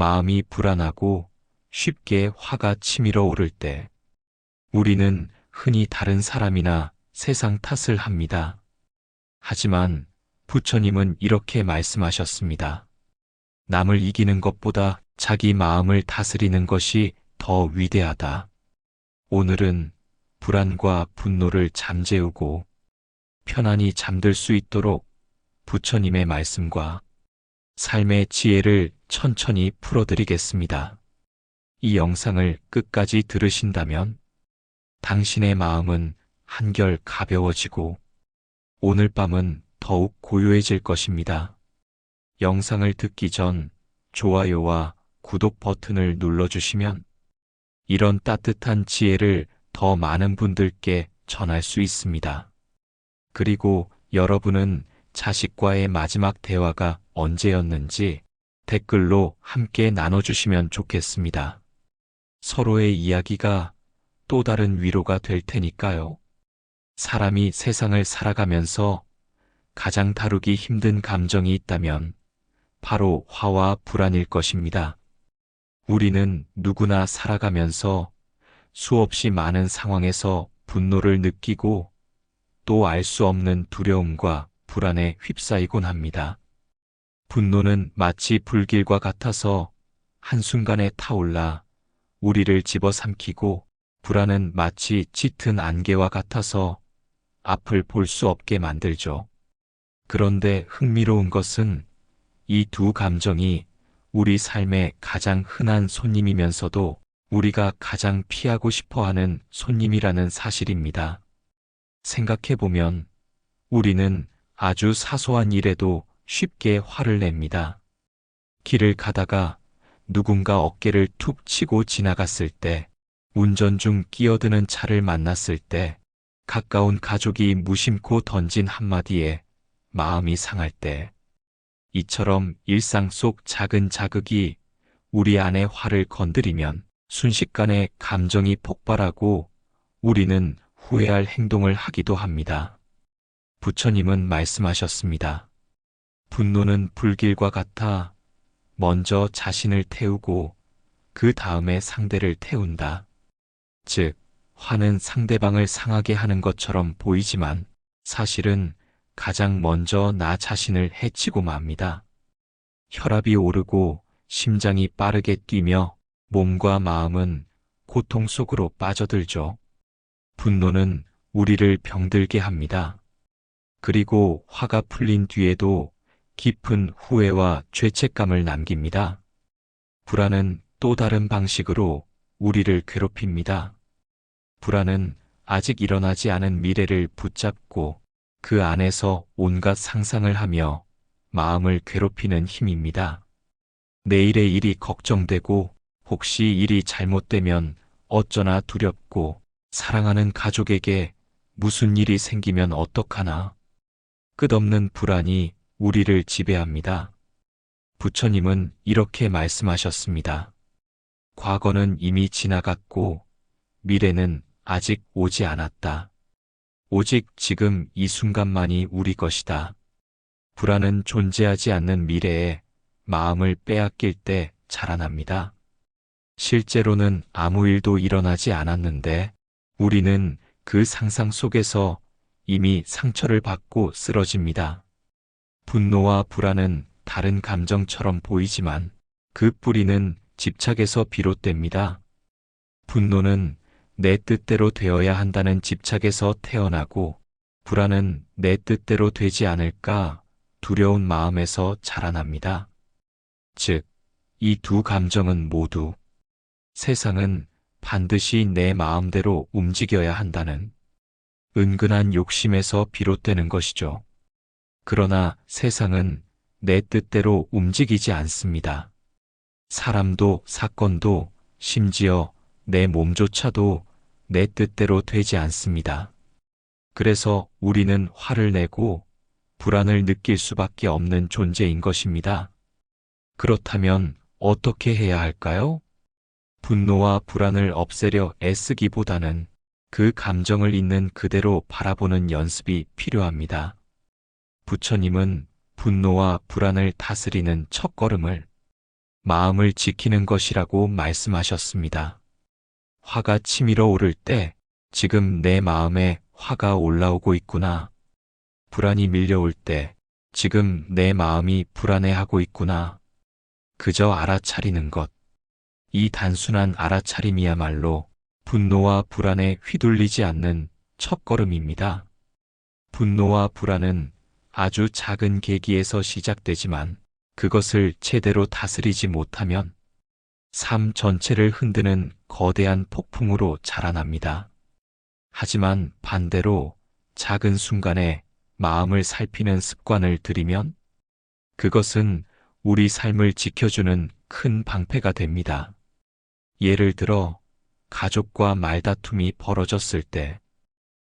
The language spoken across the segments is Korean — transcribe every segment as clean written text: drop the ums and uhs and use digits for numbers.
마음이 불안하고 쉽게 화가 치밀어 오를 때 우리는 흔히 다른 사람이나 세상 탓을 합니다. 하지만 부처님은 이렇게 말씀하셨습니다. 남을 이기는 것보다 자기 마음을 다스리는 것이 더 위대하다. 오늘은 불안과 분노를 잠재우고 편안히 잠들 수 있도록 부처님의 말씀과 삶의 지혜를 천천히 풀어드리겠습니다. 이 영상을 끝까지 들으신다면 당신의 마음은 한결 가벼워지고 오늘 밤은 더욱 고요해질 것입니다. 영상을 듣기 전 좋아요와 구독 버튼을 눌러주시면 이런 따뜻한 지혜를 더 많은 분들께 전할 수 있습니다. 그리고 여러분은 자식과의 마지막 대화가 언제였는지 댓글로 함께 나눠주시면 좋겠습니다. 서로의 이야기가 또 다른 위로가 될 테니까요. 사람이 세상을 살아가면서 가장 다루기 힘든 감정이 있다면 바로 화와 불안일 것입니다. 우리는 누구나 살아가면서 수없이 많은 상황에서 분노를 느끼고 또 알 수 없는 두려움과 불안에 휩싸이곤 합니다. 분노는 마치 불길과 같아서 한순간에 타올라 우리를 집어삼키고 불안은 마치 짙은 안개와 같아서 앞을 볼 수 없게 만들죠. 그런데 흥미로운 것은 이 두 감정이 우리 삶의 가장 흔한 손님이면서도 우리가 가장 피하고 싶어하는 손님이라는 사실입니다. 생각해보면 우리는 아주 사소한 일에도 쉽게 화를 냅니다. 길을 가다가 누군가 어깨를 툭 치고 지나갔을 때, 운전 중 끼어드는 차를 만났을 때, 가까운 가족이 무심코 던진 한마디에 마음이 상할 때, 이처럼 일상 속 작은 자극이 우리 안의 화를 건드리면 순식간에 감정이 폭발하고 우리는 후회할 행동을 하기도 합니다. 부처님은 말씀하셨습니다. 분노는 불길과 같아 먼저 자신을 태우고 그 다음에 상대를 태운다. 즉, 화는 상대방을 상하게 하는 것처럼 보이지만 사실은 가장 먼저 나 자신을 해치고 맙니다. 혈압이 오르고 심장이 빠르게 뛰며 몸과 마음은 고통 속으로 빠져들죠. 분노는 우리를 병들게 합니다. 그리고 화가 풀린 뒤에도 깊은 후회와 죄책감을 남깁니다. 불안은 또 다른 방식으로 우리를 괴롭힙니다. 불안은 아직 일어나지 않은 미래를 붙잡고 그 안에서 온갖 상상을 하며 마음을 괴롭히는 힘입니다. 내일의 일이 걱정되고 혹시 일이 잘못되면 어쩌나 두렵고 사랑하는 가족에게 무슨 일이 생기면 어떡하나. 끝없는 불안이 우리를 지배합니다. 부처님은 이렇게 말씀하셨습니다. 과거는 이미 지나갔고 미래는 아직 오지 않았다. 오직 지금 이 순간만이 우리 것이다. 불안은 존재하지 않는 미래에 마음을 빼앗길 때 자라납니다. 실제로는 아무 일도 일어나지 않았는데 우리는 그 상상 속에서 이미 상처를 받고 쓰러집니다. 분노와 불안은 다른 감정처럼 보이지만 그 뿌리는 집착에서 비롯됩니다. 분노는 내 뜻대로 되어야 한다는 집착에서 태어나고 불안은 내 뜻대로 되지 않을까 두려운 마음에서 자라납니다. 즉, 이 두 감정은 모두 세상은 반드시 내 마음대로 움직여야 한다는 은근한 욕심에서 비롯되는 것이죠. 그러나 세상은 내 뜻대로 움직이지 않습니다. 사람도 사건도 심지어 내 몸조차도 내 뜻대로 되지 않습니다. 그래서 우리는 화를 내고 불안을 느낄 수밖에 없는 존재인 것입니다. 그렇다면 어떻게 해야 할까요? 분노와 불안을 없애려 애쓰기보다는 그 감정을 있는 그대로 바라보는 연습이 필요합니다. 부처님은 분노와 불안을 다스리는 첫걸음을 마음을 지키는 것이라고 말씀하셨습니다. 화가 치밀어 오를 때 지금 내 마음에 화가 올라오고 있구나. 불안이 밀려올 때 지금 내 마음이 불안해하고 있구나. 그저 알아차리는 것. 이 단순한 알아차림이야말로 분노와 불안에 휘둘리지 않는 첫걸음입니다. 분노와 불안은 아주 작은 계기에서 시작되지만 그것을 제대로 다스리지 못하면 삶 전체를 흔드는 거대한 폭풍으로 자라납니다. 하지만 반대로 작은 순간에 마음을 살피는 습관을 들이면 그것은 우리 삶을 지켜주는 큰 방패가 됩니다. 예를 들어 가족과 말다툼이 벌어졌을 때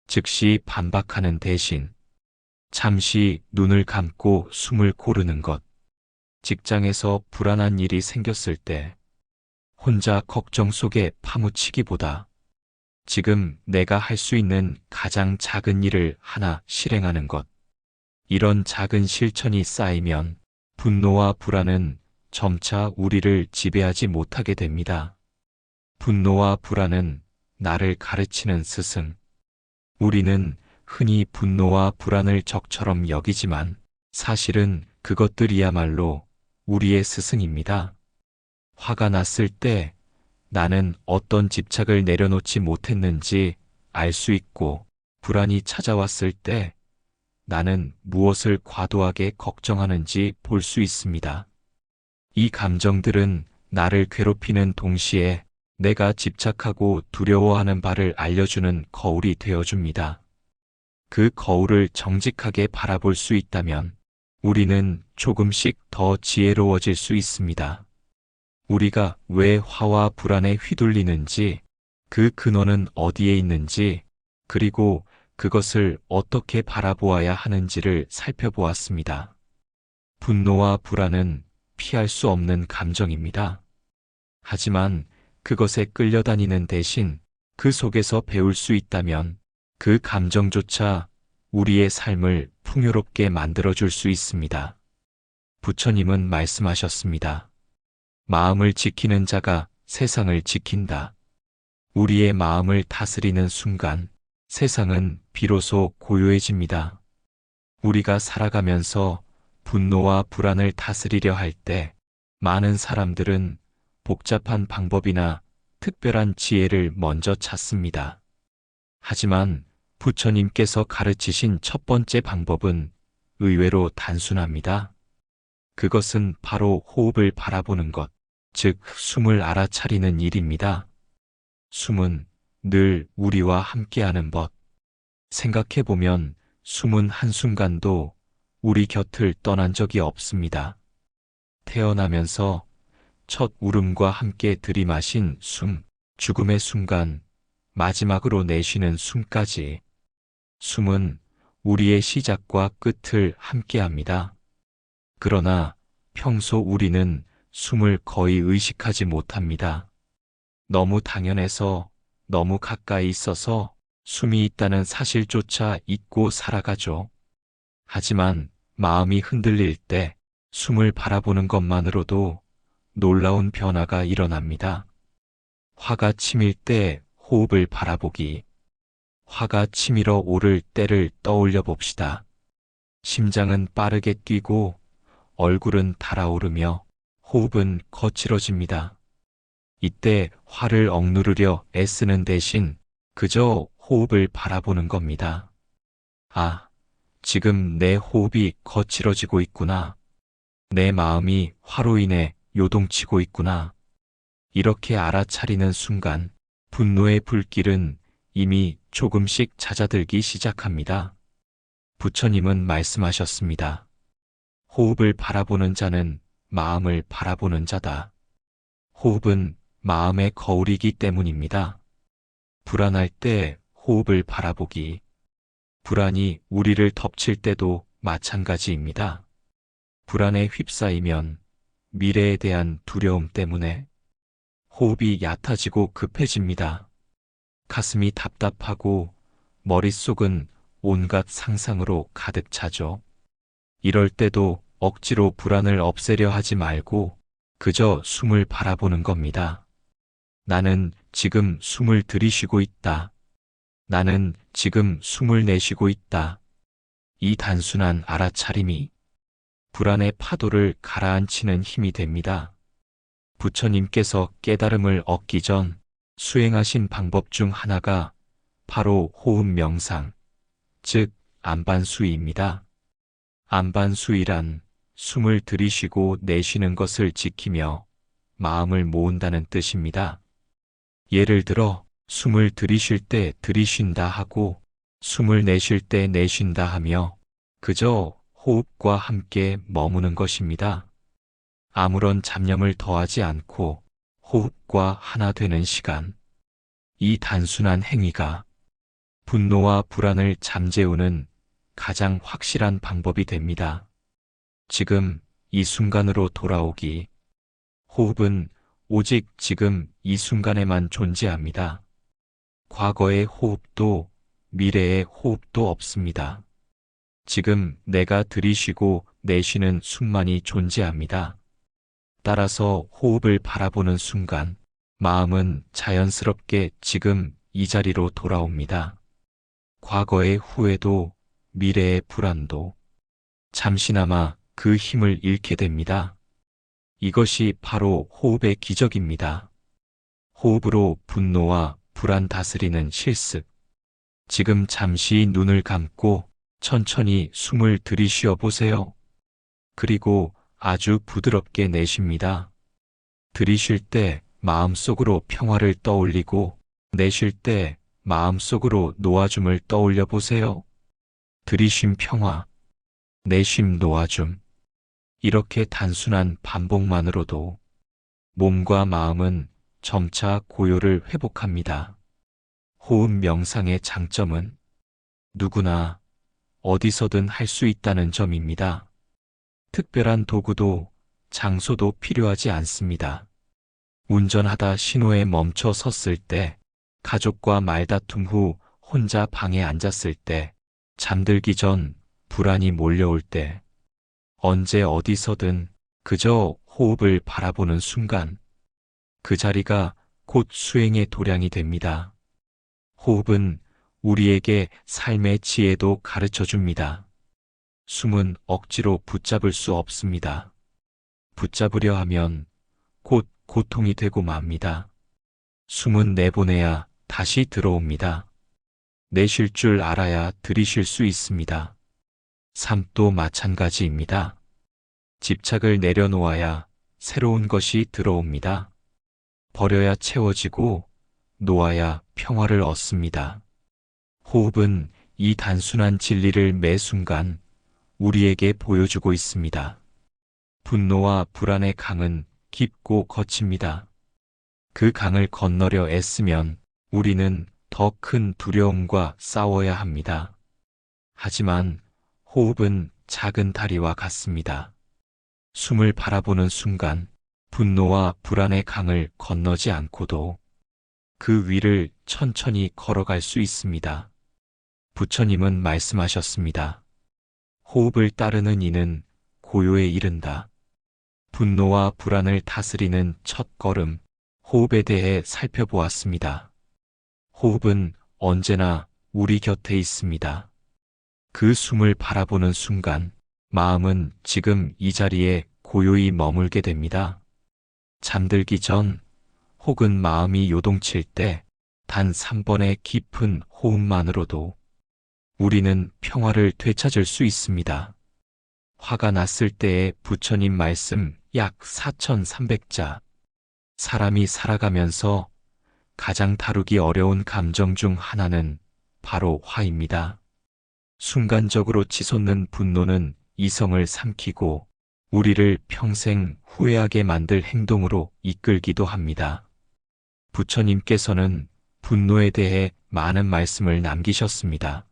즉시 반박하는 대신 잠시 눈을 감고 숨을 고르는 것, 직장에서 불안한 일이 생겼을 때 혼자 걱정 속에 파묻히기보다 지금 내가 할 수 있는 가장 작은 일을 하나 실행하는 것, 이런 작은 실천이 쌓이면 분노와 불안은 점차 우리를 지배하지 못하게 됩니다. 분노와 불안은 나를 가르치는 스승. 우리는 흔히 분노와 불안을 적처럼 여기지만 사실은 그것들이야말로 우리의 스승입니다. 화가 났을 때 나는 어떤 집착을 내려놓지 못했는지 알 수 있고, 불안이 찾아왔을 때 나는 무엇을 과도하게 걱정하는지 볼 수 있습니다. 이 감정들은 나를 괴롭히는 동시에 내가 집착하고 두려워하는 바를 알려주는 거울이 되어줍니다. 그 거울을 정직하게 바라볼 수 있다면 우리는 조금씩 더 지혜로워질 수 있습니다. 우리가 왜 화와 불안에 휘둘리는지, 그 근원은 어디에 있는지, 그리고 그것을 어떻게 바라보아야 하는지를 살펴보았습니다. 분노와 불안은 피할 수 없는 감정입니다. 하지만 그것에 끌려다니는 대신 그 속에서 배울 수 있다면 그 감정조차 우리의 삶을 풍요롭게 만들어줄 수 있습니다. 부처님은 말씀하셨습니다. 마음을 지키는 자가 세상을 지킨다. 우리의 마음을 다스리는 순간 세상은 비로소 고요해집니다. 우리가 살아가면서 분노와 불안을 다스리려 할 때 많은 사람들은 복잡한 방법이나 특별한 지혜를 먼저 찾습니다. 하지만 부처님께서 가르치신 첫 번째 방법은 의외로 단순합니다. 그것은 바로 호흡을 바라보는 것, 즉 숨을 알아차리는 일입니다. 숨은 늘 우리와 함께하는 법. 생각해보면 숨은 한순간도 우리 곁을 떠난 적이 없습니다. 태어나면서 첫 울음과 함께 들이마신 숨, 죽음의 순간, 마지막으로 내쉬는 숨까지. 숨은 우리의 시작과 끝을 함께합니다. 그러나 평소 우리는 숨을 거의 의식하지 못합니다. 너무 당연해서, 너무 가까이 있어서 숨이 있다는 사실조차 잊고 살아가죠. 하지만 마음이 흔들릴 때 숨을 바라보는 것만으로도 놀라운 변화가 일어납니다. 화가 치밀 때 호흡을 바라보기. 화가 치밀어 오를 때를 떠올려 봅시다. 심장은 빠르게 뛰고 얼굴은 달아오르며 호흡은 거칠어집니다. 이때 화를 억누르려 애쓰는 대신 그저 호흡을 바라보는 겁니다. 아, 지금 내 호흡이 거칠어지고 있구나. 내 마음이 화로 인해 요동치고 있구나. 이렇게 알아차리는 순간 분노의 불길은 이미 조금씩 잦아들기 시작합니다. 부처님은 말씀하셨습니다. 호흡을 바라보는 자는 마음을 바라보는 자다. 호흡은 마음의 거울이기 때문입니다. 불안할 때 호흡을 바라보기. 불안이 우리를 덮칠 때도 마찬가지입니다. 불안에 휩싸이면 미래에 대한 두려움 때문에 호흡이 얕아지고 급해집니다. 가슴이 답답하고 머릿속은 온갖 상상으로 가득 차죠. 이럴 때도 억지로 불안을 없애려 하지 말고 그저 숨을 바라보는 겁니다. 나는 지금 숨을 들이쉬고 있다. 나는 지금 숨을 내쉬고 있다. 이 단순한 알아차림이 불안의 파도를 가라앉히는 힘이 됩니다. 부처님께서 깨달음을 얻기 전 수행하신 방법 중 하나가 바로 호흡 명상, 즉 안반수위입니다. 안반수위란 숨을 들이쉬고 내쉬는 것을 지키며 마음을 모은다는 뜻입니다. 예를 들어 숨을 들이쉴 때 들이쉰다 하고 숨을 내쉴 때 내쉰다 하며 그저 호흡과 함께 머무는 것입니다. 아무런 잡념을 더하지 않고 호흡과 하나 되는 시간. 이 단순한 행위가 분노와 불안을 잠재우는 가장 확실한 방법이 됩니다. 지금 이 순간으로 돌아오기. 호흡은 오직 지금 이 순간에만 존재합니다. 과거의 호흡도 미래의 호흡도 없습니다. 지금 내가 들이쉬고 내쉬는 숨만이 존재합니다. 따라서 호흡을 바라보는 순간 마음은 자연스럽게 지금 이 자리로 돌아옵니다. 과거의 후회도 미래의 불안도 잠시나마 그 힘을 잃게 됩니다. 이것이 바로 호흡의 기적입니다. 호흡으로 분노와 불안 다스리는 실습. 지금 잠시 눈을 감고 천천히 숨을 들이쉬어 보세요. 그리고 아주 부드럽게 내쉽니다. 들이쉴 때 마음속으로 평화를 떠올리고 내쉴 때 마음속으로 놓아줌을 떠올려 보세요. 들이쉼 평화, 내쉼 놓아줌. 이렇게 단순한 반복만으로도 몸과 마음은 점차 고요를 회복합니다. 호흡 명상의 장점은 누구나 어디서든 할 수 있다는 점입니다. 특별한 도구도 장소도 필요하지 않습니다. 운전하다 신호에 멈춰 섰을 때, 가족과 말다툼 후 혼자 방에 앉았을 때, 잠들기 전 불안이 몰려올 때, 언제 어디서든 그저 호흡을 바라보는 순간, 그 자리가 곧 수행의 도량이 됩니다. 호흡은 우리에게 삶의 지혜도 가르쳐 줍니다. 숨은 억지로 붙잡을 수 없습니다. 붙잡으려 하면 곧 고통이 되고 맙니다. 숨은 내보내야 다시 들어옵니다. 내쉴 줄 알아야 들이쉴 수 있습니다. 삶도 마찬가지입니다. 집착을 내려놓아야 새로운 것이 들어옵니다. 버려야 채워지고 놓아야 평화를 얻습니다. 호흡은 이 단순한 진리를 매 순간 우리에게 보여주고 있습니다. 분노와 불안의 강은 깊고 거칩니다. 그 강을 건너려 애쓰면 우리는 더 큰 두려움과 싸워야 합니다. 하지만 호흡은 작은 다리와 같습니다. 숨을 바라보는 순간 분노와 불안의 강을 건너지 않고도 그 위를 천천히 걸어갈 수 있습니다. 부처님은 말씀하셨습니다. 호흡을 따르는 이는 고요에 이른다. 분노와 불안을 다스리는 첫 걸음, 호흡에 대해 살펴보았습니다. 호흡은 언제나 우리 곁에 있습니다. 그 숨을 바라보는 순간 마음은 지금 이 자리에 고요히 머물게 됩니다. 잠들기 전 혹은 마음이 요동칠 때 단 3번의 깊은 호흡만으로도 우리는 평화를 되찾을 수 있습니다. 화가 났을 때의 부처님 말씀 약 4,300자. 사람이 살아가면서 가장 다루기 어려운 감정 중 하나는 바로 화입니다. 순간적으로 치솟는 분노는 이성을 삼키고 우리를 평생 후회하게 만들 행동으로 이끌기도 합니다. 부처님께서는 분노에 대해 많은 말씀을 남기셨습니다.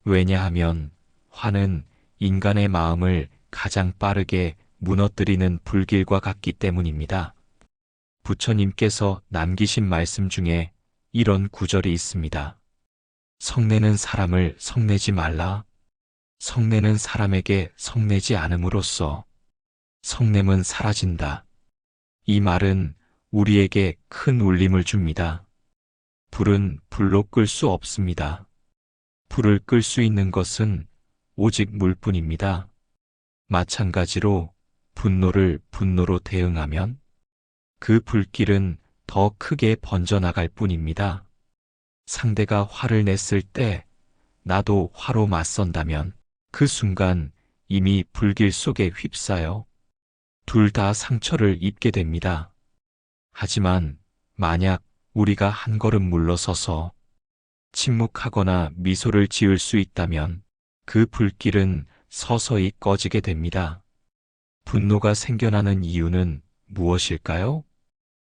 왜냐하면 화는 인간의 마음을 가장 빠르게 무너뜨리는 불길과 같기 때문입니다. 부처님께서 남기신 말씀 중에 이런 구절이 있습니다. 성내는 사람을 성내지 말라. 성내는 사람에게 성내지 않음으로써 성냄은 사라진다. 이 말은 우리에게 큰 울림을 줍니다. 불은 불로 끌 수 없습니다. 불을 끌 수 있는 것은 오직 물뿐입니다. 마찬가지로 분노를 분노로 대응하면 그 불길은 더 크게 번져나갈 뿐입니다. 상대가 화를 냈을 때 나도 화로 맞선다면 그 순간 이미 불길 속에 휩싸여 둘 다 상처를 입게 됩니다. 하지만 만약 우리가 한 걸음 물러서서 침묵하거나 미소를 지을 수 있다면 그 불길은 서서히 꺼지게 됩니다. 분노가 생겨나는 이유는 무엇일까요?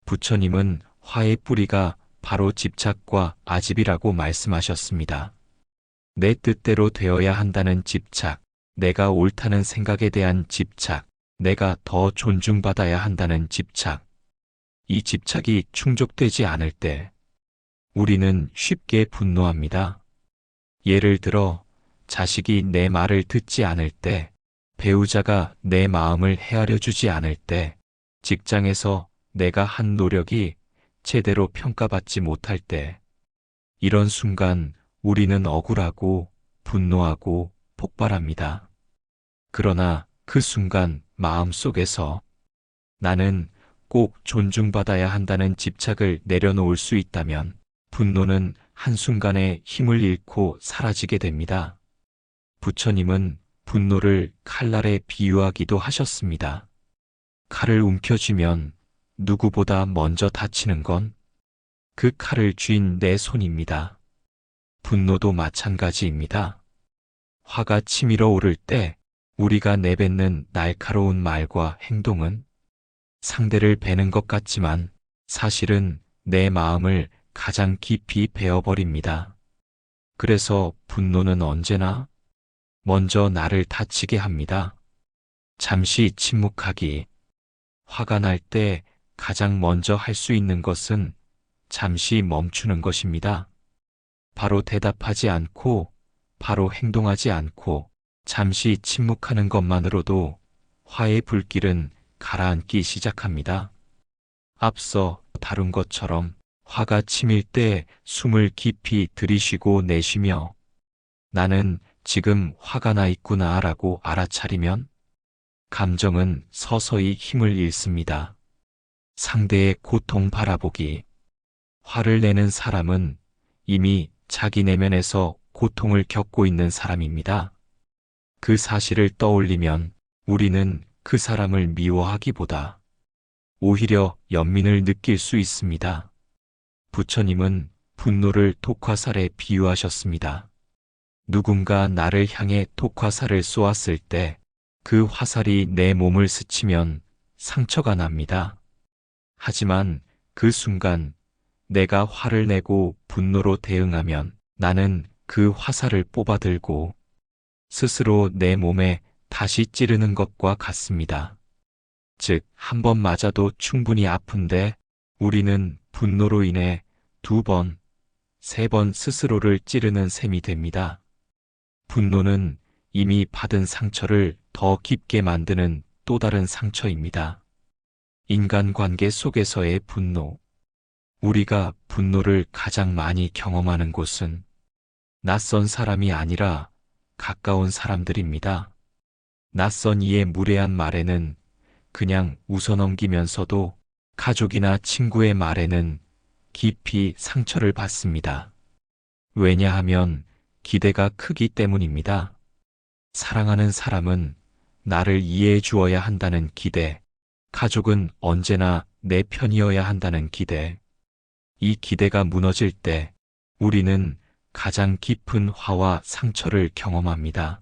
부처님은 화의 뿌리가 바로 집착과 아집이라고 말씀하셨습니다. 내 뜻대로 되어야 한다는 집착, 내가 옳다는 생각에 대한 집착, 내가 더 존중받아야 한다는 집착. 이 집착이 충족되지 않을 때 우리는 쉽게 분노합니다. 예를 들어 자식이 내 말을 듣지 않을 때, 배우자가 내 마음을 헤아려 주지 않을 때, 직장에서 내가 한 노력이 제대로 평가받지 못할 때, 이런 순간 우리는 억울하고 분노하고 폭발합니다. 그러나 그 순간 마음속에서 나는 꼭 존중받아야 한다는 집착을 내려놓을 수 있다면 분노는 한순간에 힘을 잃고 사라지게 됩니다. 부처님은 분노를 칼날에 비유하기도 하셨습니다. 칼을 움켜쥐면 누구보다 먼저 다치는 건 그 칼을 쥔 내 손입니다. 분노도 마찬가지입니다. 화가 치밀어 오를 때 우리가 내뱉는 날카로운 말과 행동은 상대를 베는 것 같지만 사실은 내 마음을 가장 깊이 베어버립니다. 그래서 분노는 언제나 먼저 나를 다치게 합니다. 잠시 침묵하기. 화가 날 때 가장 먼저 할 수 있는 것은 잠시 멈추는 것입니다. 바로 대답하지 않고, 바로 행동하지 않고, 잠시 침묵하는 것만으로도 화의 불길은 가라앉기 시작합니다. 앞서 다룬 것처럼 화가 치밀 때 숨을 깊이 들이쉬고 내쉬며 나는 지금 화가 나 있구나 라고 알아차리면 감정은 서서히 힘을 잃습니다. 상대의 고통 바라보기. 화를 내는 사람은 이미 자기 내면에서 고통을 겪고 있는 사람입니다. 그 사실을 떠올리면 우리는 그 사람을 미워하기보다 오히려 연민을 느낄 수 있습니다. 부처님은 분노를 독화살에 비유하셨습니다. 누군가 나를 향해 독화살을 쏘았을 때 그 화살이 내 몸을 스치면 상처가 납니다. 하지만 그 순간 내가 화를 내고 분노로 대응하면 나는 그 화살을 뽑아들고 스스로 내 몸에 다시 찌르는 것과 같습니다. 즉, 한 번 맞아도 충분히 아픈데 우리는 분노로 인해 2번, 3번 스스로를 찌르는 셈이 됩니다. 분노는 이미 받은 상처를 더 깊게 만드는 또 다른 상처입니다. 인간관계 속에서의 분노. 우리가 분노를 가장 많이 경험하는 곳은 낯선 사람이 아니라 가까운 사람들입니다. 낯선 이의 무례한 말에는 그냥 웃어넘기면서도 가족이나 친구의 말에는 깊이 상처를 받습니다. 왜냐하면 기대가 크기 때문입니다. 사랑하는 사람은 나를 이해해 주어야 한다는 기대, 가족은 언제나 내 편이어야 한다는 기대. 이 기대가 무너질 때 우리는 가장 깊은 화와 상처를 경험합니다.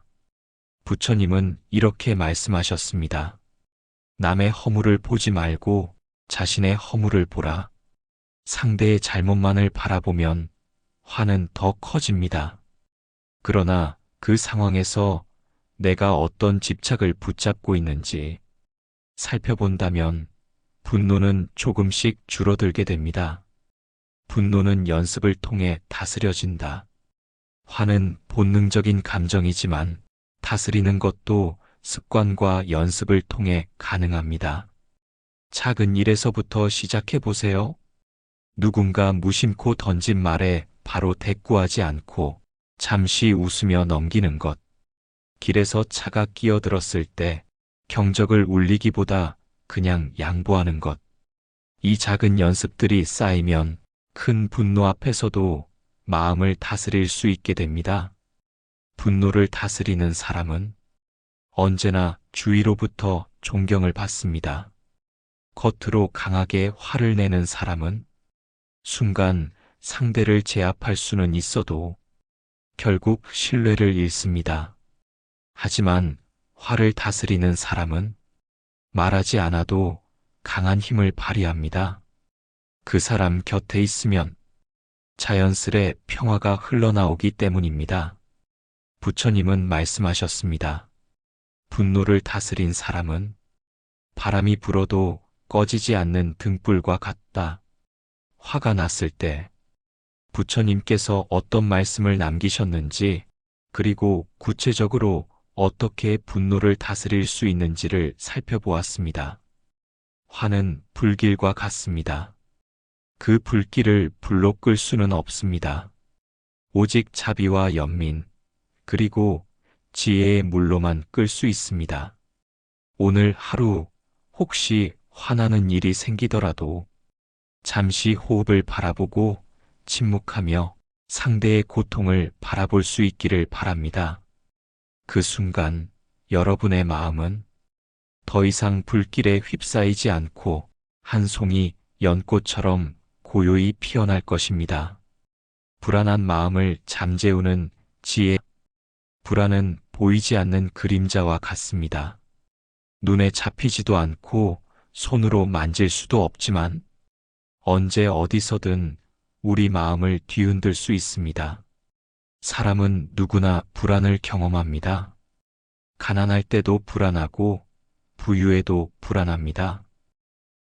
부처님은 이렇게 말씀하셨습니다. 남의 허물을 보지 말고 자신의 허물을 보라. 상대의 잘못만을 바라보면 화는 더 커집니다. 그러나 그 상황에서 내가 어떤 집착을 붙잡고 있는지 살펴본다면 분노는 조금씩 줄어들게 됩니다. 분노는 연습을 통해 다스려진다. 화는 본능적인 감정이지만 다스리는 것도 습관과 연습을 통해 가능합니다. 작은 일에서부터 시작해 보세요. 누군가 무심코 던진 말에 바로 대꾸하지 않고 잠시 웃으며 넘기는 것. 길에서 차가 끼어들었을 때 경적을 울리기보다 그냥 양보하는 것. 이 작은 연습들이 쌓이면 큰 분노 앞에서도 마음을 다스릴 수 있게 됩니다. 분노를 다스리는 사람은 언제나 주위로부터 존경을 받습니다. 겉으로 강하게 화를 내는 사람은 순간 상대를 제압할 수는 있어도 결국 신뢰를 잃습니다. 하지만 화를 다스리는 사람은 말하지 않아도 강한 힘을 발휘합니다. 그 사람 곁에 있으면 자연스레 평화가 흘러나오기 때문입니다. 부처님은 말씀하셨습니다. 분노를 다스린 사람은 바람이 불어도 꺼지지 않는 등불과 같다. 화가 났을 때 부처님께서 어떤 말씀을 남기셨는지, 그리고 구체적으로 어떻게 분노를 다스릴 수 있는지를 살펴보았습니다. 화는 불길과 같습니다. 그 불길을 불로 끌 수는 없습니다. 오직 자비와 연민, 그리고 지혜의 물로만 끌 수 있습니다. 오늘 하루 혹시 화나는 일이 생기더라도 잠시 호흡을 바라보고 침묵하며 상대의 고통을 바라볼 수 있기를 바랍니다. 그 순간 여러분의 마음은 더 이상 불길에 휩싸이지 않고 한 송이 연꽃처럼 고요히 피어날 것입니다. 불안한 마음을 잠재우는 지혜. 불안은 보이지 않는 그림자와 같습니다. 눈에 잡히지도 않고 손으로 만질 수도 없지만 언제 어디서든 우리 마음을 뒤흔들 수 있습니다. 사람은 누구나 불안을 경험합니다. 가난할 때도 불안하고 부유해도 불안합니다.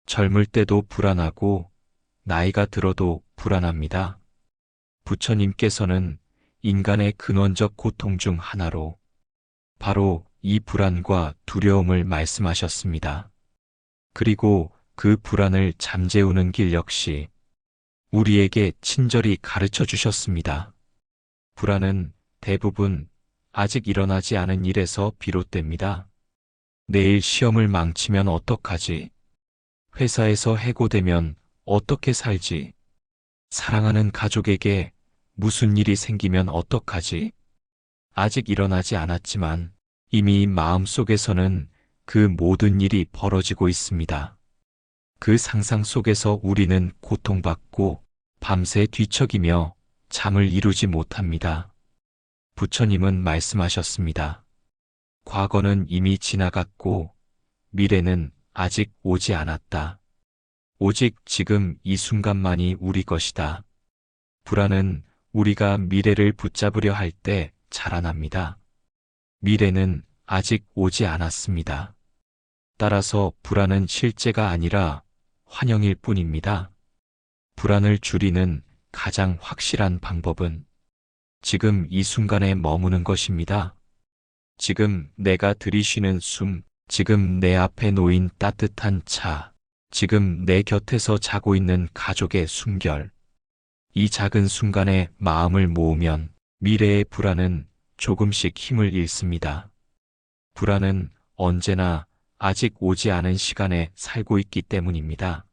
젊을 때도 불안하고 나이가 들어도 불안합니다. 부처님께서는 인간의 근원적 고통 중 하나로 바로 이 불안과 두려움을 말씀하셨습니다. 그리고 그 불안을 잠재우는 길 역시 우리에게 친절히 가르쳐 주셨습니다. 불안은 대부분 아직 일어나지 않은 일에서 비롯됩니다. 내일 시험을 망치면 어떡하지? 회사에서 해고되면 어떻게 살지? 사랑하는 가족에게 무슨 일이 생기면 어떡하지? 아직 일어나지 않았지만 이미 마음속에서는 그 모든 일이 벌어지고 있습니다. 그 상상 속에서 우리는 고통받고 밤새 뒤척이며 잠을 이루지 못합니다. 부처님은 말씀하셨습니다. 과거는 이미 지나갔고 미래는 아직 오지 않았다. 오직 지금 이 순간만이 우리 것이다. 불안은 우리가 미래를 붙잡으려 할 때 자라납니다. 미래는 아직 오지 않았습니다. 따라서 불안은 실제가 아니라 환영일 뿐입니다. 불안을 줄이는 가장 확실한 방법은 지금 이 순간에 머무는 것입니다. 지금 내가 들이쉬는 숨, 지금 내 앞에 놓인 따뜻한 차, 지금 내 곁에서 자고 있는 가족의 숨결. 이 작은 순간에 마음을 모으면 미래의 불안은 조금씩 힘을 잃습니다. 불안은 언제나 아직 오지 않은 시간에 살고 있기 때문입니다.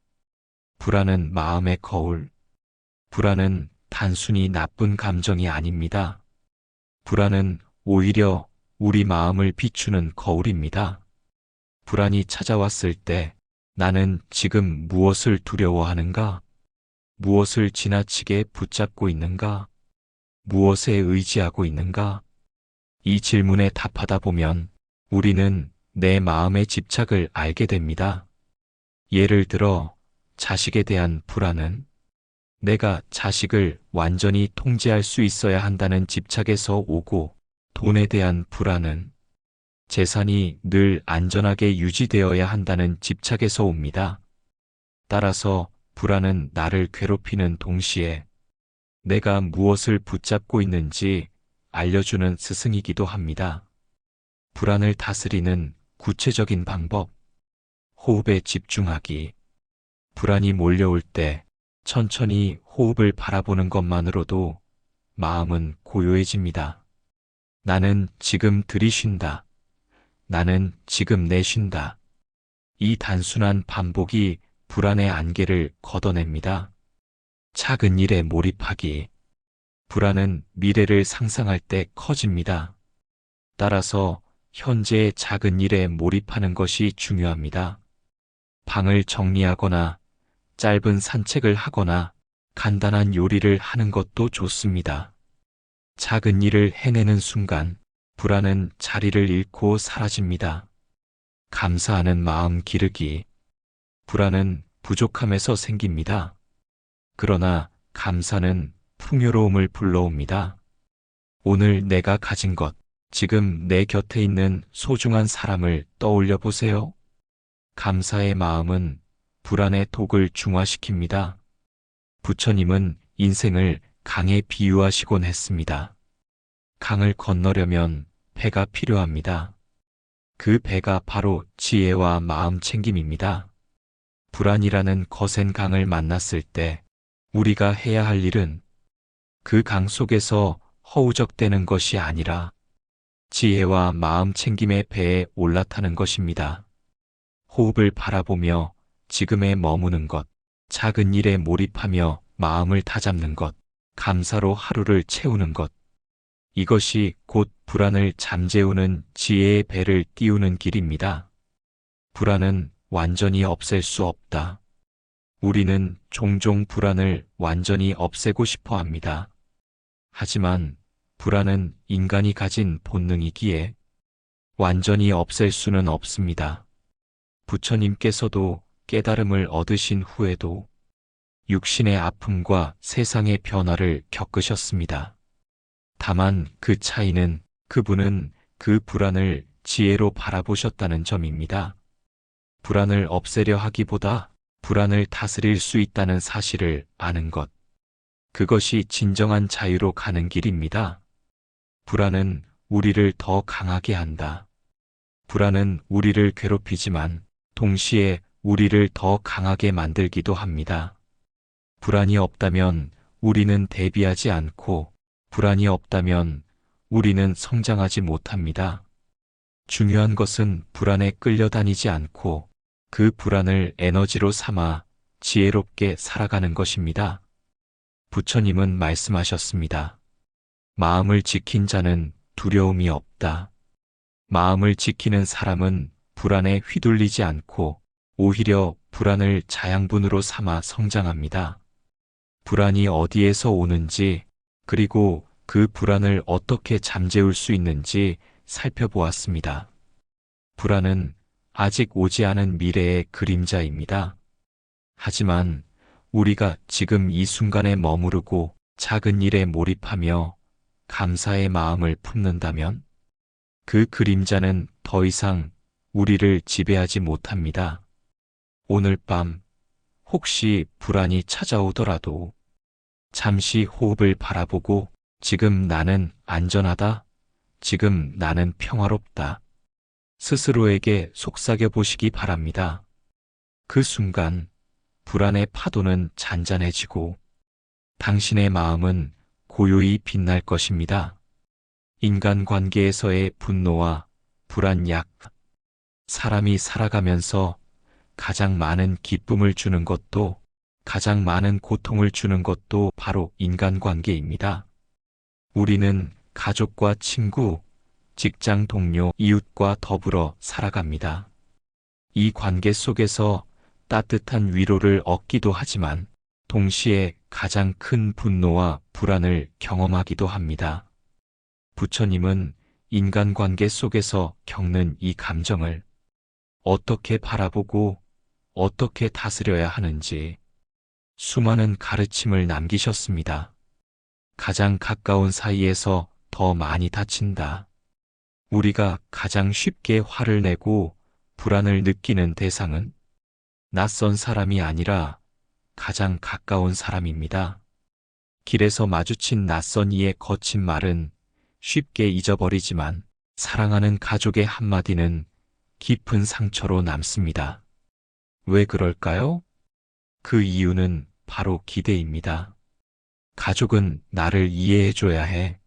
불안은 마음의 거울. 불안은 단순히 나쁜 감정이 아닙니다. 불안은 오히려 우리 마음을 비추는 거울입니다. 불안이 찾아왔을 때 나는 지금 무엇을 두려워하는가? 무엇을 지나치게 붙잡고 있는가? 무엇에 의지하고 있는가? 이 질문에 답하다 보면 우리는 내 마음의 집착을 알게 됩니다. 예를 들어 자식에 대한 불안은 내가 자식을 완전히 통제할 수 있어야 한다는 집착에서 오고, 돈에 대한 불안은 재산이 늘 안전하게 유지되어야 한다는 집착에서 옵니다. 따라서 불안은 나를 괴롭히는 동시에 내가 무엇을 붙잡고 있는지 알려주는 스승이기도 합니다. 불안을 다스리는 구체적인 방법. 호흡에 집중하기. 불안이 몰려올 때 천천히 호흡을 바라보는 것만으로도 마음은 고요해집니다. 나는 지금 들이쉰다. 나는 지금 내쉰다. 이 단순한 반복이 불안의 안개를 걷어냅니다. 작은 일에 몰입하기. 불안은 미래를 상상할 때 커집니다. 따라서 현재의 작은 일에 몰입하는 것이 중요합니다. 방을 정리하거나 짧은 산책을 하거나 간단한 요리를 하는 것도 좋습니다. 작은 일을 해내는 순간 불안은 자리를 잃고 사라집니다. 감사하는 마음 기르기. 불안은 부족함에서 생깁니다. 그러나 감사는 풍요로움을 불러옵니다. 오늘 내가 가진 것, 지금 내 곁에 있는 소중한 사람을 떠올려 보세요. 감사의 마음은 불안의 독을 중화시킵니다. 부처님은 인생을 강에 비유하시곤 했습니다. 강을 건너려면 배가 필요합니다. 그 배가 바로 지혜와 마음 챙김입니다. 불안이라는 거센 강을 만났을 때 우리가 해야 할 일은 그 강 속에서 허우적대는 것이 아니라 지혜와 마음 챙김의 배에 올라타는 것입니다. 호흡을 바라보며 지금에 머무는 것, 작은 일에 몰입하며 마음을 다잡는 것, 감사로 하루를 채우는 것. 이것이 곧 불안을 잠재우는 지혜의 배를 띄우는 길입니다. 불안은 완전히 없앨 수 없다. 우리는 종종 불안을 완전히 없애고 싶어 합니다. 하지만 불안은 인간이 가진 본능이기에 완전히 없앨 수는 없습니다. 부처님께서도 깨달음을 얻으신 후에도 육신의 아픔과 세상의 변화를 겪으셨습니다. 다만 그 차이는 그분은 그 불안을 지혜로 바라보셨다는 점입니다. 불안을 없애려 하기보다 불안을 다스릴 수 있다는 사실을 아는 것. 그것이 진정한 자유로 가는 길입니다. 불안은 우리를 더 강하게 한다. 불안은 우리를 괴롭히지만 동시에 우리를 더 강하게 만들기도 합니다. 불안이 없다면 우리는 대비하지 않고 불안이 없다면 우리는 성장하지 못합니다. 중요한 것은 불안에 끌려다니지 않고 그 불안을 에너지로 삼아 지혜롭게 살아가는 것입니다. 부처님은 말씀하셨습니다. 마음을 지킨 자는 두려움이 없다. 마음을 지키는 사람은 불안에 휘둘리지 않고 오히려 불안을 자양분으로 삼아 성장합니다. 불안이 어디에서 오는지 그리고 그 불안을 어떻게 잠재울 수 있는지 살펴보았습니다. 불안은 아직 오지 않은 미래의 그림자입니다. 하지만 우리가 지금 이 순간에 머무르고 작은 일에 몰입하며 감사의 마음을 품는다면 그 그림자는 더 이상 우리를 지배하지 못합니다. 오늘 밤 혹시 불안이 찾아오더라도 잠시 호흡을 바라보고 지금 나는 안전하다. 지금 나는 평화롭다. 스스로에게 속삭여 보시기 바랍니다. 그 순간 불안의 파도는 잔잔해지고 당신의 마음은 고요히 빛날 것입니다. 인간관계에서의 분노와 불안 약. 사람이 살아가면서 가장 많은 기쁨을 주는 것도 가장 많은 고통을 주는 것도 바로 인간관계입니다. 우리는 가족과 친구, 직장 동료, 이웃과 더불어 살아갑니다. 이 관계 속에서 따뜻한 위로를 얻기도 하지만 동시에 가장 큰 분노와 불안을 경험하기도 합니다. 부처님은 인간관계 속에서 겪는 이 감정을 어떻게 바라보고 어떻게 다스려야 하는지 수많은 가르침을 남기셨습니다. 가장 가까운 사이에서 더 많이 다친다. 우리가 가장 쉽게 화를 내고 불안을 느끼는 대상은 낯선 사람이 아니라 가장 가까운 사람입니다. 길에서 마주친 낯선 이의 거친 말은 쉽게 잊어버리지만 사랑하는 가족의 한마디는 깊은 상처로 남습니다. 왜 그럴까요? 그 이유는 바로 기대입니다. 가족은 나를 이해해줘야 해.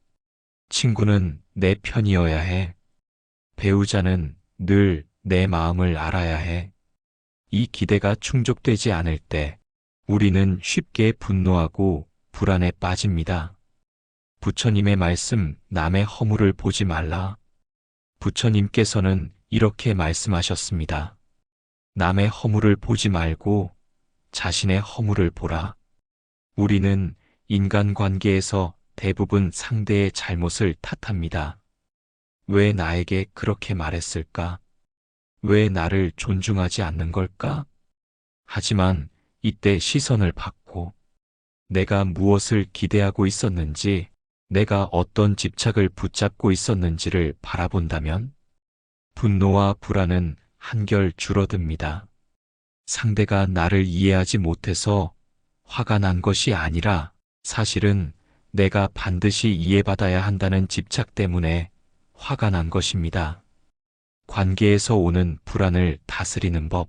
친구는 내 편이어야 해. 배우자는 늘 내 마음을 알아야 해. 이 기대가 충족되지 않을 때 우리는 쉽게 분노하고 불안에 빠집니다. 부처님의 말씀, 남의 허물을 보지 말라. 부처님께서는 이렇게 말씀하셨습니다. 남의 허물을 보지 말고 자신의 허물을 보라. 우리는 인간관계에서 대부분 상대의 잘못을 탓합니다. 왜 나에게 그렇게 말했을까? 왜 나를 존중하지 않는 걸까? 하지만 이때 시선을 받고 내가 무엇을 기대하고 있었는지, 내가 어떤 집착을 붙잡고 있었는지를 바라본다면 분노와 불안은 한결 줄어듭니다. 상대가 나를 이해하지 못해서 화가 난 것이 아니라 사실은 내가 반드시 이해받아야 한다는 집착 때문에 화가 난 것입니다. 관계에서 오는 불안을 다스리는 법.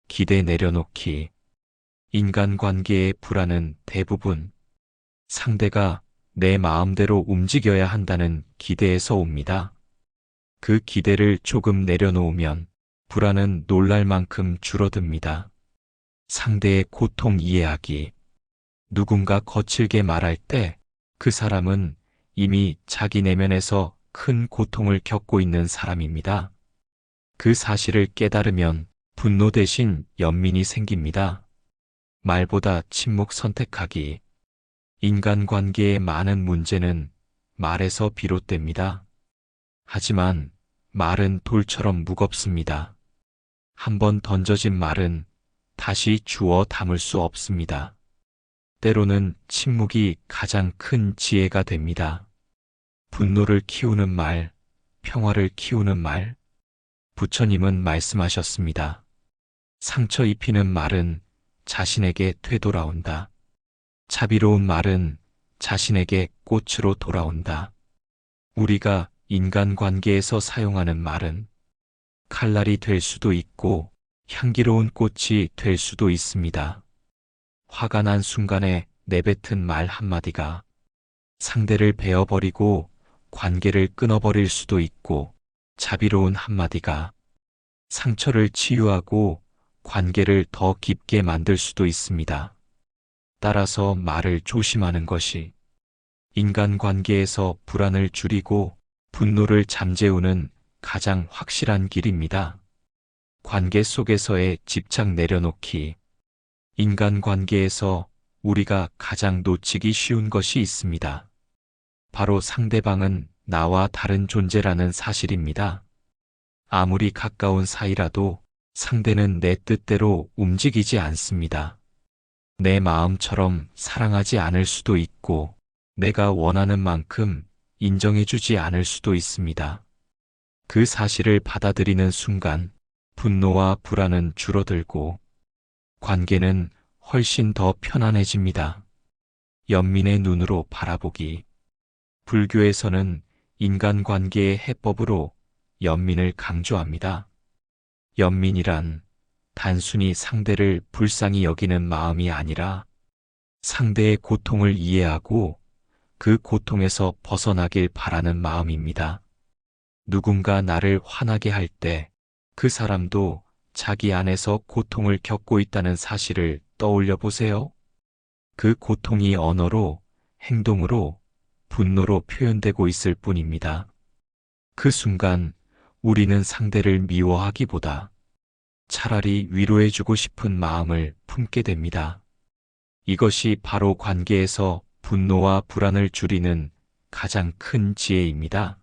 기대 내려놓기. 인간관계의 불안은 대부분 상대가 내 마음대로 움직여야 한다는 기대에서 옵니다. 그 기대를 조금 내려놓으면 불안은 놀랄 만큼 줄어듭니다. 상대의 고통 이해하기. 누군가 거칠게 말할 때 그 사람은 이미 자기 내면에서 큰 고통을 겪고 있는 사람입니다. 그 사실을 깨달으면 분노 대신 연민이 생깁니다. 말보다 침묵 선택하기. 인간관계의 많은 문제는 말에서 비롯됩니다. 하지만 말은 돌처럼 무겁습니다. 한번 던져진 말은 다시 주워 담을 수 없습니다. 때로는 침묵이 가장 큰 지혜가 됩니다. 분노를 키우는 말, 평화를 키우는 말. 부처님은 말씀하셨습니다. 상처 입히는 말은 자신에게 되돌아온다. 자비로운 말은 자신에게 꽃으로 돌아온다. 우리가 인간관계에서 사용하는 말은 칼날이 될 수도 있고 향기로운 꽃이 될 수도 있습니다. 화가 난 순간에 내뱉은 말 한마디가 상대를 베어버리고 관계를 끊어버릴 수도 있고, 자비로운 한마디가 상처를 치유하고 관계를 더 깊게 만들 수도 있습니다. 따라서 말을 조심하는 것이 인간관계에서 불안을 줄이고 분노를 잠재우는 가장 확실한 길입니다. 관계 속에서의 집착 내려놓기. 인간관계에서 우리가 가장 놓치기 쉬운 것이 있습니다. 바로 상대방은 나와 다른 존재라는 사실입니다. 아무리 가까운 사이라도 상대는 내 뜻대로 움직이지 않습니다. 내 마음처럼 사랑하지 않을 수도 있고, 내가 원하는 만큼 인정해주지 않을 수도 있습니다. 그 사실을 받아들이는 순간 분노와 불안은 줄어들고 관계는 훨씬 더 편안해집니다. 연민의 눈으로 바라보기. 불교에서는 인간관계의 해법으로 연민을 강조합니다. 연민이란 단순히 상대를 불쌍히 여기는 마음이 아니라 상대의 고통을 이해하고 그 고통에서 벗어나길 바라는 마음입니다. 누군가 나를 화나게 할 때 그 사람도 자기 안에서 고통을 겪고 있다는 사실을 떠올려 보세요. 그 고통이 언어로, 행동으로, 분노로 표현되고 있을 뿐입니다. 그 순간 우리는 상대를 미워하기보다 차라리 위로해주고 싶은 마음을 품게 됩니다. 이것이 바로 관계에서 분노와 불안을 줄이는 가장 큰 지혜입니다.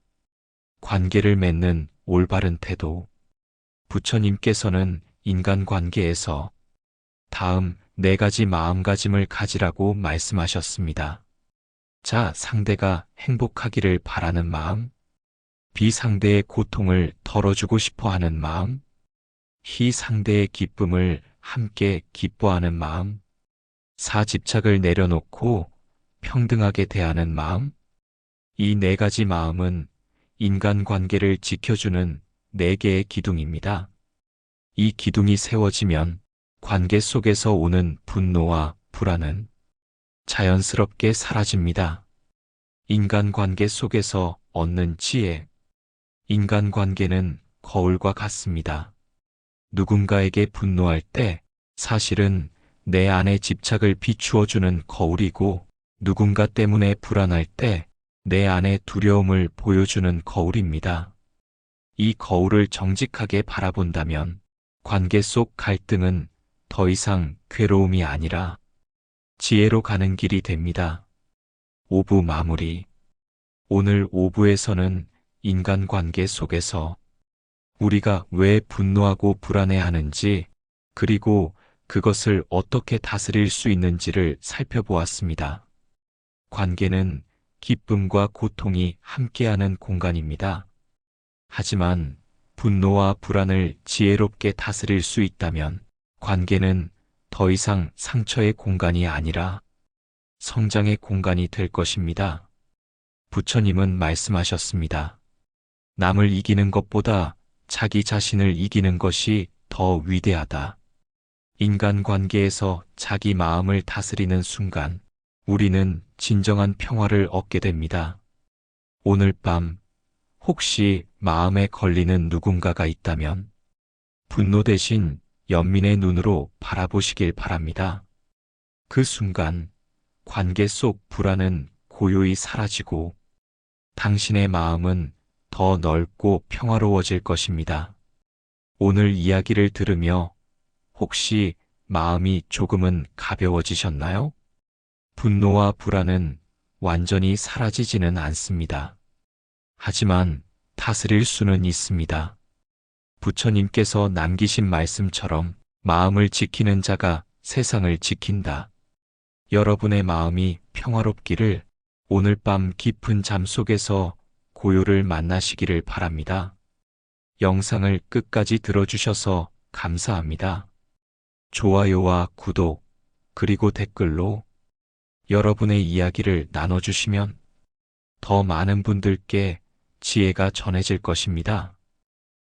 관계를 맺는 올바른 태도. 부처님께서는 인간관계에서 다음 4가지 마음가짐을 가지라고 말씀하셨습니다. 자, 상대가 행복하기를 바라는 마음, 비 상대의 고통을 덜어주고 싶어 하는 마음, 희 상대의 기쁨을 함께 기뻐하는 마음, 사 집착을 내려놓고 평등하게 대하는 마음. 이 4가지 마음은 인간관계를 지켜주는 4개의 기둥입니다. 이 기둥이 세워지면 관계 속에서 오는 분노와 불안은 자연스럽게 사라집니다. 인간관계 속에서 얻는 지혜. 인간관계는 거울과 같습니다. 누군가에게 분노할 때 사실은 내 안의 집착을 비추어주는 거울이고, 누군가 때문에 불안할 때 내 안의 두려움을 보여주는 거울입니다. 이 거울을 정직하게 바라본다면 관계 속 갈등은 더 이상 괴로움이 아니라 지혜로 가는 길이 됩니다. 5부 마무리. 오늘 5부에서는 인간관계 속에서 우리가 왜 분노하고 불안해하는지, 그리고 그것을 어떻게 다스릴 수 있는지를 살펴보았습니다. 관계는 기쁨과 고통이 함께하는 공간입니다. 하지만 분노와 불안을 지혜롭게 다스릴 수 있다면 관계는 더 이상 상처의 공간이 아니라 성장의 공간이 될 것입니다. 부처님은 말씀하셨습니다. 남을 이기는 것보다 자기 자신을 이기는 것이 더 위대하다. 인간관계에서 자기 마음을 다스리는 순간 우리는 진정한 평화를 얻게 됩니다. 오늘 밤 혹시 마음에 걸리는 누군가가 있다면 분노 대신 연민의 눈으로 바라보시길 바랍니다. 그 순간 관계 속 불안은 고요히 사라지고 당신의 마음은 더 넓고 평화로워질 것입니다. 오늘 이야기를 들으며 혹시 마음이 조금은 가벼워지셨나요? 분노와 불안은 완전히 사라지지는 않습니다. 하지만 다스릴 수는 있습니다. 부처님께서 남기신 말씀처럼 마음을 지키는 자가 세상을 지킨다. 여러분의 마음이 평화롭기를, 오늘 밤 깊은 잠 속에서 고요를 만나시기를 바랍니다. 영상을 끝까지 들어주셔서 감사합니다. 좋아요와 구독, 그리고 댓글로 여러분의 이야기를 나눠주시면 더 많은 분들께 지혜가 전해질 것입니다.